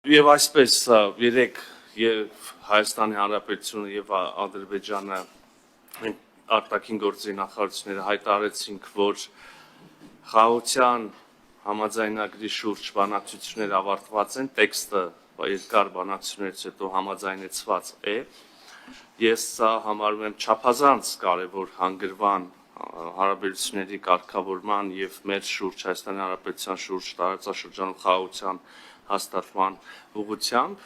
Եվ այսպես երեք եւ Հայաստանի Հանրապետությունը եւ Ադրբեջանը արտաքին գործերի նախարարությունները հայտարարեցինք, որ խաղաղության համաձայնագրի շուրջ բանակցությունները ավարտված են, տեքստը երկար բանակցություններից հետո համաձայնեցված է։ Ես սա համարում եմ չափազանց կարևոր հանգրվան հարաբերությունների կարգավորման եւ մեր շուրջ Հայաստանի Հանրապետության շուրջ տարածաշրջանում խաղաղության հաստատման ուղղությամբ,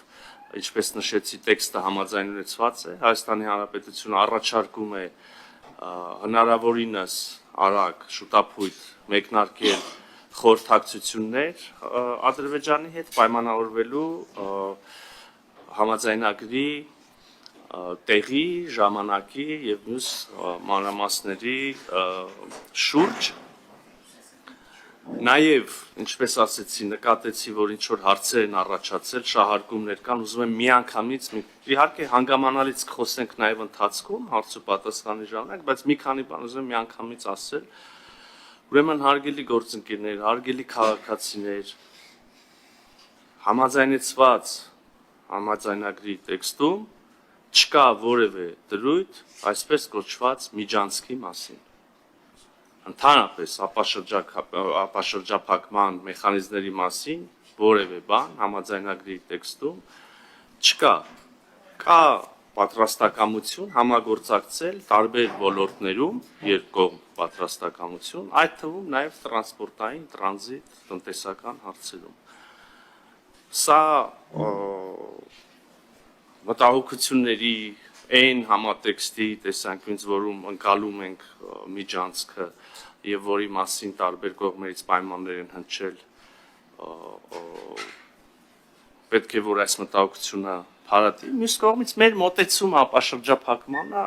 ինչպես նշեցի, տեքստը համաձայնեցված է։ Հայաստանի Հանրապետությունը առաջարկում է հնարավորինս արագ շուտապույտ մեկնարկել խորհրդակցություններ Ադրբեջանի հետ պայմանավորվելու համաձայնագրի տեղի, ժամանակի եւ մյուս մանրամասների շուրջ։ Նաեւ, ինչպես ասեցի, նկատեցի, որ ինչ որ հարցեր են առաջացել, շահարկումներ կան, ուզում եմ միանգամից, իհարկե հանգամանալից կխոսենք նաեւ ընթացքում, հարց ու պատասխանի ժամանակ, բայց մի քանի բան ուզում եմ միանգամից ասել։ Ուրեմն հարգելի գործընկերներ, հարգելի քաղաքացիներ, համաձայնեցված համաձայնագրի տեքստում չկա որևէ դրույթ այսպես կոչված միջանցքի մասին։ Ընդհանրապես ապաշրջափակման մեխանիզմների մասին որևէ բան համաձայնագրի տեքստում չկա։ Կա պատրաստակամություն համագործակցել տարբեր ոլորտներում, երկկողմ պատրաստակամություն, այդ թվում նաև տրանսպորտային, տրանզիտ, տնտեսական հարցերում։ Սա մտահոգությունների այն համատեքստի տեսանկյունից, որում ընկալում ենք միջանցքը եւ որի մասին տարբեր կողմերից պայմաններ են հնչել, պետք է որ այս մտահոգությունը փարատի։ Մյուս կողմից մեր մոտեցումը ապաշրջափակմանը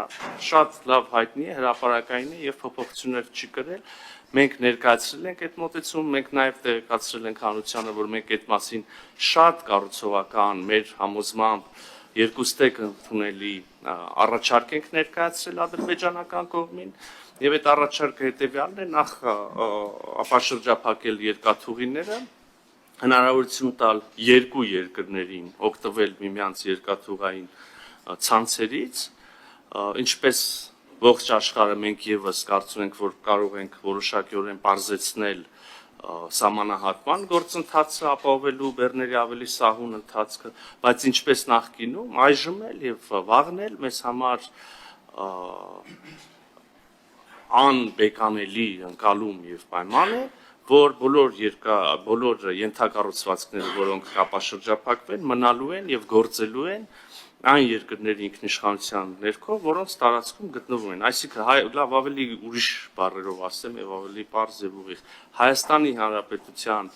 շատ լավ հայտնի է, հրապարակային է եւ փոփոխություններ չի կրել։ Մենք ներկայացրել ենք այդ մոտեցումը, մենք նաեւ տեղեկացրել ենք հանրությանը, որ մենք այդ մասին շատ կառուցողական մեր համոզմամբ երկուստեք ընդունելի առաջարկ ենք ներկայացրել ադրբեջանական կողմին եւ այդ առաջարկը հետեւյալն է՝ նախ ապաշրջափակել երկաթուղիները, հնարավորություն տալ երկու երկրներին օգտվել միմյանց երկաթուղային ցանցերից, ինչպես ողջ աշխարհը մենք եւս կարծում ենք, որ կարող ենք որոշակիորեն բարձրացնել սահմանահատման գործընթացը ապահովելու բեռների ավելի սահուն ընթացքը, բայց ինչպես նախկինում, այժմ էլ եւ վաղն էլ մեզ համար անբեկանելի ընկալում եւ պայման է, որ բոլոր ենթակառուցվածքները, որոնք ապաշրջափակվեն, մնալու են եւ գործելու են այն երկրների ինքնիշխանության ներքո, որոնց տարածքում գտնվում են։ Այսինքն լավ ավելի ուրիշ բառերով ասեմ եւ ավելի պարզ եւ ուղիղ, Հայաստանի Հանրապետության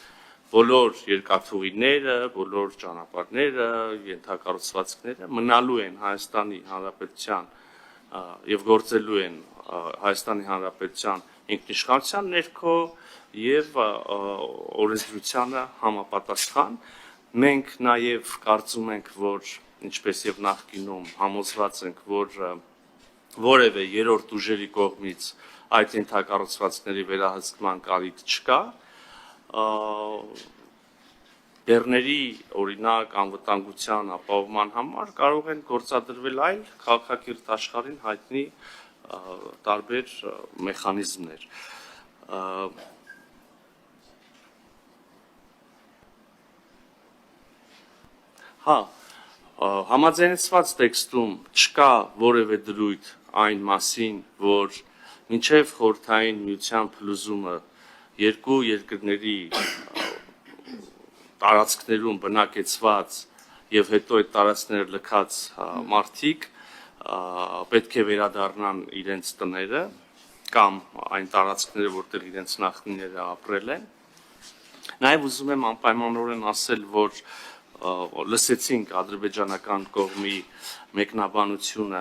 բոլոր երկաթուղիները, բոլոր ճանապարհները, ենթակառուցվածքները մնալու են Հայաստանի Հանրապետության եւ գործելու են Հայաստանի Հանրապետության ինքնիշխանության ներքո եւ օրենսդրությանը համապատասխան։ Մենք նաեւ կարծում ենք, որ ինչպես եւ նախկինում համոզված ենք, որ որևէ երրորդ ուժերի կողմից այդ ենթակառուցվածքների վերահսկման կարիք չկա։ Բեռների օրինակ անվտանգության ապահովման համար կարող են գործադրվել այլ քաղաքակիրթ աշխարհին հայտնի տարբեր մեխանիզմներ։ Համաձայնեցված տեքստում չկա որևէ դրույթ այն մասին, որ մինչև խորհրդային միության փլուզումը երկու երկրների տարածքներում բնակեցված եւ հետո այդ տարածքները լքած մարդիկ պետք է վերադառնան իրենց տները կամ այն տարածքները, որտեղ իրենց նախնիները ապրել են։ Նաեւ ուզում եմ անպայմանորեն ասել, որ լսեցինք ադրբեջանական կողմի մեկնաբանությունը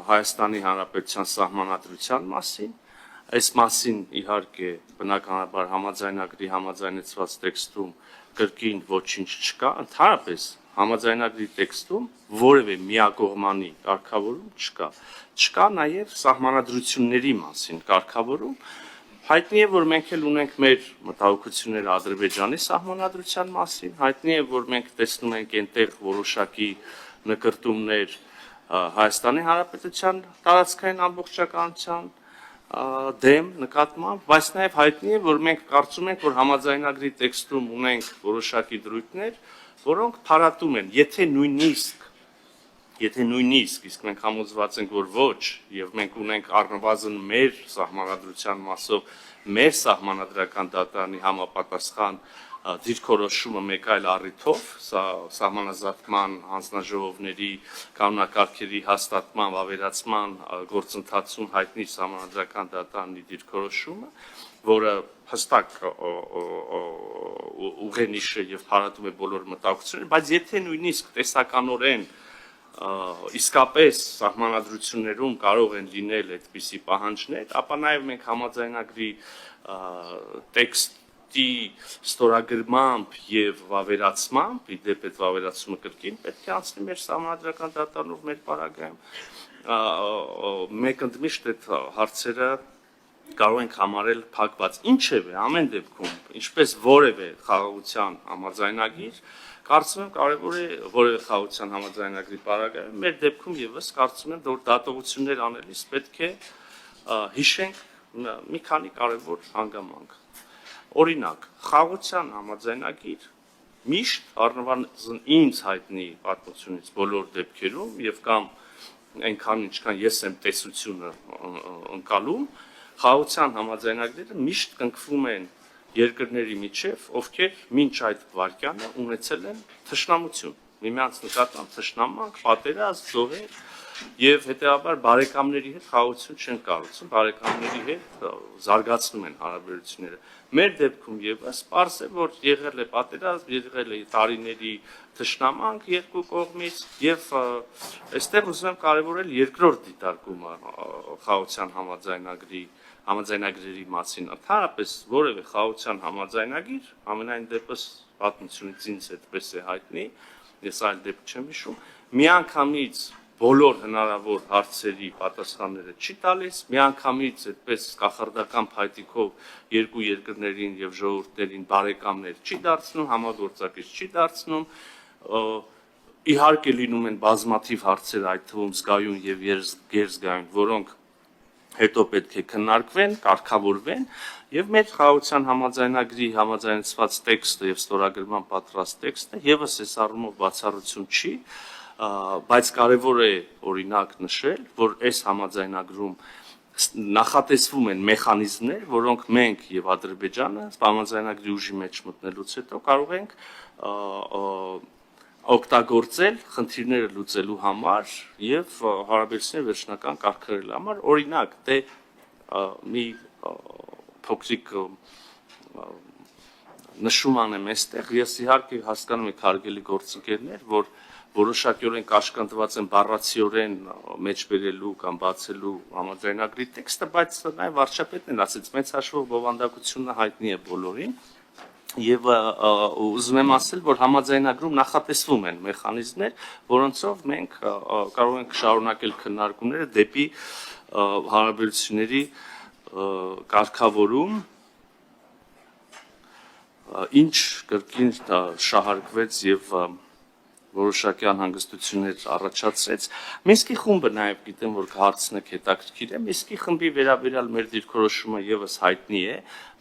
Հայաստանի Հանրապետության սահմանադրության մասին, այս մասին իհարկե բնականաբար համաձայնագրի համաձայնեցված տեքստում կրկին ոչինչ չկա, ընդհանրապես համաձայնագրի տեքստում որևէ միակողմանի կարգավորում չկա։ Չկա նաև սահմանադրությունների մասին կարգավորում, Հայտնի է, որ մենք էլ ունենք մեր մտահոգությունները Ադրբեջանի սահմանադրության մասին, հայտնի է, որ մենք տեսնում ենք այնտեղ որոշակի նկրտումներ Հայաստանի Հանրապետության տարածքային ամբողջականության դեմ նկատմամբ, բայց նաև հայտնի է, որ մենք կարծում ենք, որ համաձայնագրի տեքստում ունենք որոշակի դրույթներ, որոնք փարատում են, եթե նույնիսկ, իսկ մենք համոզված ենք, որ ոչ, եւ մենք ունենք առնվազն մեր սահմանադրության մասով մեր սահմանադրական դատարանի համապատասխան դիրքորոշումը մեկ այլ առիթով, սա սահմանազատման հանձնաժողովների կանոնակարգերի հաստատման, ավերացման գործընթացում հայտնի սահմանադրական դատարանի դիրքորոշումը, որը հստակ ուղենիշ է եւ փարատում է բոլոր մտահոգությունները, բայց եթե նույնիսկ տեսականորեն իսկապես սահմանադրություններում կարող են լինել այդպիսի պահանջներ, ապա նաև մենք համաձայնագրի տեքստի ստորագրմամբ եւ վավերացմամբ, իդեպ այդ վավերացումը կրկին պետք է անցնի մեր սահմանադրական դատարանով մեր պարագայում, մենք ընդմիշտ այդ հարցերը կարող ենք համարել փակված, ինչևէ ամեն դեպքում, ինչպես որևէ խաղաղության համաձայնագիր, կարծում եմ կարևոր է որևէ խաղաղության համաձայնագրի պարագայում, մեր դեպքում եւս կարծում եմ, որ դատողություններ անելիս պետք է հիշենք մի քանի կարևոր հանգամանք։ Օրինակ, խաղաղության համաձայնագիր միշտ առնվազն ինձ հայտնի պատմությունից բոլոր դեպքերում եւ կամ այնքան ինչքան ես եմ տեսությունը ընկալում, խաղաղության համաձայնագրերը միշտ կնքվում են երկրների միջև, ովքեր մինչ այդ վարկյանը ունեցել են թշնամություն, միմյանց նկատմամբ թշնամանք, պատերազմ, զոհեր եւ հետեւաբար բարեկամների հետ խաղաղություն չեն կառուցում, բարեկամների հետ զարգացնում են հարաբերությունները։ Մեր դեպքում եւս պարզ է, որ եղել է պատերազմ, եղել է տարիների թշնամանք երկու կողմից եւ այստեղ ուզում եմ կարեւորել երկրորդ դիտարկումը խաղաղության համաձայնագրերի մասին, ընդհանրապես որևէ խաղաղության համաձայնագիր, ամենայն դեպս պատմությունից ինձ այդպես է հայտնի, ես այլ դեպք չեմ հիշում, միանգամից բոլոր հնարավոր հարցերի պատասխանները չի տալիս, միանգամից այդպես կախարդական փայտիկով երկու երկրներին եւ ժողովուրդներին բարեկամներ չի դարձնում, համագործակից չի դարձնում, իհարկե լինում են բազմաթիվ հարցեր, այդ թվում զգայուն եւ գերզգայուն, որոնք հետո պետք է քննարկվեն, կարգավորվեն եւ մեր խաղաղության համաձայնագրի համաձայնեցված տեքստը եւ ստորագրման պատրաստ տեքստը եւս այս առումով բացառություն չի, բայց կարևոր է օրինակ նշել, որ այս համաձայնագրում նախատեսվում են մեխանիզմներ, որոնք մենք եւ Ադրբեջանը համաձայնագրի ուժի մեջ մտնելուց հետո կարող ենք օգտագործել խնդիրները լուծելու համար եւ հարաբերությունների վերջնական կարգավորելու համար, օրինակ, մի փոքրիկ նշում անեմ այստեղ, ես իհարկե հասկանում եք հարգելի գործընկերներ, որ որոշակիորեն կաշկանդված են բառացիորեն մեջբերելու կամ բացելու համաձայնագրի տեքստը, բայց նաեւ վարչապետն էլ ասեց, մեծ հաշվով բովանդակությունը հայտնի է բոլորին։ Եվ ուզում եմ ասել, որ համաձայնագրում նախատեսվում են մեխանիզմներ, որոնցով մենք կարող ենք շարունակել քննարկումները դեպի հարաբերությունների կարգավորում, ինչ կրկին շահարկվեց եւ որոշակի անհանգստություններ առաջացրեց։ Մինսկի խումբը նաև գիտեմ, որ կհարցնեք հետաքրքիր է, Մինսկի խմբի վերաբերյալ մեր դիրքորոշումը եւս հայտնի է։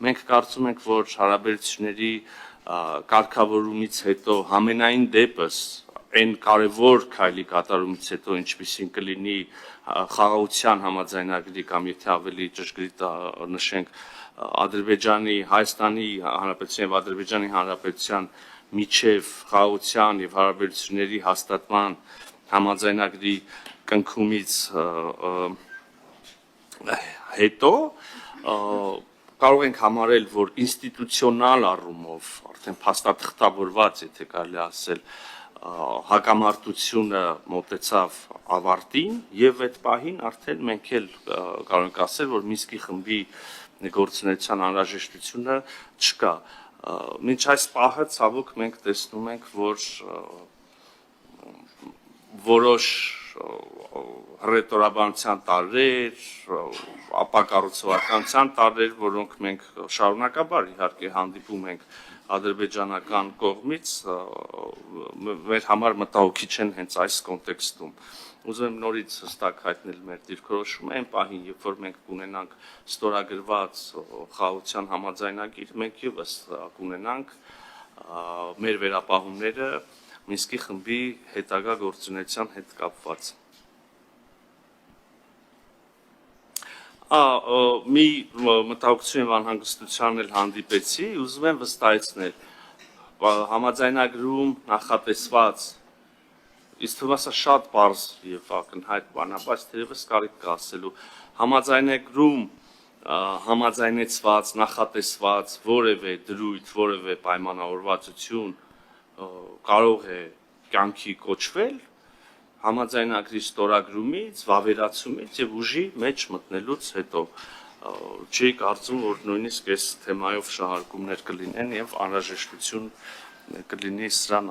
Մենք կարծում ենք, որ հարաբերությունների կարգավորումից հետո համենայն դեպս այն կարևոր քայլի կատարումից հետո ինչպիսին կլինի խաղաղության համաձայնագրի կամ եթե ավելի ճշգրիտ նշենք Ադրբեջանի, Հայաստանի Հանրապետության եւ Ադրբեջանի Հանրապետության միջև խաղաղության եւ հարաբերությունների հաստատման համաձայնագրի կնքումից հետո կարող ենք համարել, որ ինստիտուցիոնալ առումով արդեն փաստաթղթավորված, եթե կարելի ասել, հակամարտությունը մոտեցավ ավարտին եւ այդ պահին արդեն մենք էլ կարող ենք ասել, որ Մինսկի խմբի գործունեության անհրաժեշտությունը չկա։ Մինչ այս պահը ցավոք մենք տեսնում ենք, որ որոշ հռետորաբանության տարրեր, ապակառուցողականության տարրեր, որոնք մենք շարունակաբար իհարկե հանդիպում ենք ադրբեջանական կողմից, մեր համար մտահոգիչ են հենց այս կոնտեքստում։ Ուզում եմ նորից հստակ հայտնել մեր դիրքորոշումը այն պահին, երբ որ մենք կունենանք ստորագրված խաղաղության համաձայնագիր, մենք ևս կունենանք մեր վերապահումները Մինսկի խմբի հետագա գործունեության հետ կապված։ Մի մտահոգություն եւ անհանգստության էլ հանդիպեցի, ուզում եմ վստահեցնել, համաձայնագրում նախատեսված, իսկ թվում է շատ պարզ եւ ակնհայտ բան է, բայց թերևս կարիք կա ասելու, համաձայնագրում համաձայնեցված, նախատեսված որևէ դրույթ, որևէ պայմանավորվածություն կարող է կյանքի կոչվել համաձայնագրի ստորագրումից, վավերացումից եւ ուժի մեջ մտնելուց հետո չի կարծում, որ նույնիսկ այս թեմայով շահարկումներ կլինեն եւ անհրաժեշտություն կլինի սրան